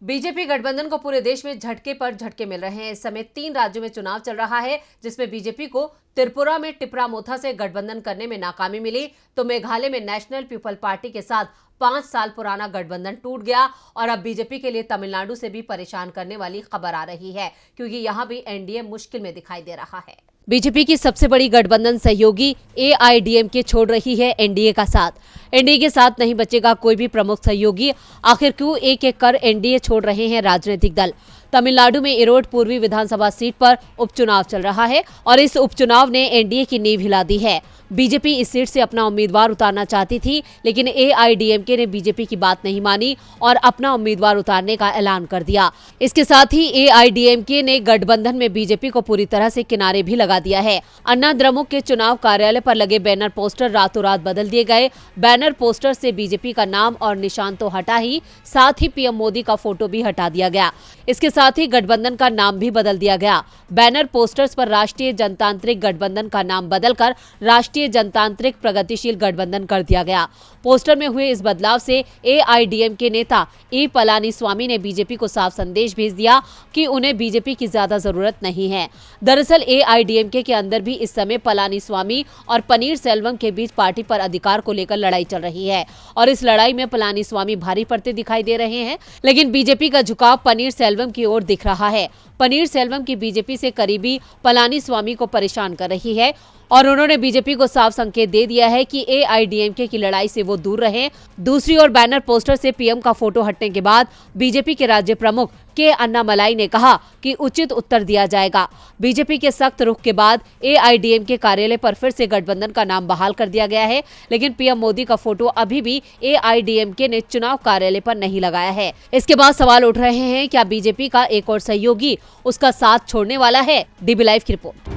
BJP गठबंधन को पूरे देश में झटके पर झटके मिल रहे हैं। इस समय 3 राज्यों में चुनाव चल रहा है, जिसमें बीजेपी को त्रिपुरा में टिपरा मोथा से गठबंधन करने में नाकामी मिली, तो मेघालय में नेशनल पीपल पार्टी के साथ 5 साल पुराना गठबंधन टूट गया और अब बीजेपी के लिए तमिलनाडु से भी परेशान करने वाली खबर आ रही है, क्योंकि यहां भी एनडीए मुश्किल में दिखाई दे रहा है। बीजेपी की सबसे बड़ी गठबंधन सहयोगी एआईडीएमके छोड़ रही है एनडीए का साथ। एनडीए के साथ नहीं बचेगा कोई भी प्रमुख सहयोगी। आखिर क्यों एक एक कर एनडीए छोड़ रहे हैं राजनीतिक दल? तमिलनाडु में इरोड पूर्वी विधानसभा सीट पर उपचुनाव चल रहा है और इस उपचुनाव ने एनडीए की नींव हिला दी है। बीजेपी इस सीट से अपना उम्मीदवार उतारना चाहती थी, लेकिन एआईडीएमके ने बीजेपी की बात नहीं मानी और अपना उम्मीदवार उतारने का ऐलान कर दिया। इसके साथ ही एआईडीएमके ने गठबंधन में बीजेपी को पूरी तरह से किनारे भी लगा दिया है। अन्ना द्रमुक के चुनाव कार्यालय पर लगे बैनर पोस्टर रातों रात बदल दिए गए। बैनर पोस्टर से बीजेपी का नाम और निशान तो हटा ही, साथ ही पीएम मोदी का फोटो भी हटा दिया गया। इसके साथ ही गठबंधन का नाम भी बदल दिया गया। बैनर पोस्टर्स पर राष्ट्रीय जनतांत्रिक गठबंधन का नाम बदलकर राष्ट्रीय जनतांत्रिक प्रगतिशील गठबंधन कर दिया गया। पोस्टर में हुए इस बदलाव से एआईडीएमके नेता ई पलानीस्वामी ने बीजेपी को साफ संदेश भेज दिया कि उन्हें बीजेपी की ज्यादा जरूरत नहीं है। दरअसल एआईडीएमके के अंदर भी इस समय पलानीस्वामी और पनीर सेल्वम के बीच पार्टी पर अधिकार को लेकर लड़ाई चल रही है और इस लड़ाई में पलानीस्वामी भारी पड़ते दिखाई दे रहे हैं, लेकिन बीजेपी का झुकाव पनीर सेल्वम की ओर दिख रहा है। पनीर सेल्वम की बीजेपी से करीबी पलानीस्वामी को परेशान कर रही है और उन्होंने बीजेपी को साफ संकेत दे दिया है कि एआईडीएमके की लड़ाई से वो दूर रहे। दूसरी ओर बैनर पोस्टर से पीएम का फोटो हटने के बाद बीजेपी के राज्य प्रमुख के अन्नामलाई ने कहा कि उचित उत्तर दिया जाएगा। बीजेपी के सख्त रुख के बाद एआईडीएमके कार्यालय पर फिर से गठबंधन का नाम बहाल कर दिया गया है, लेकिन पीएम मोदी का फोटो अभी भी एआईडीएमके ने चुनाव कार्यालय पर नहीं लगाया है। इसके बाद सवाल उठ रहे हैं, क्या बीजेपी का एक और सहयोगी उसका साथ छोड़ने वाला है? डीबी लाइव की रिपोर्ट।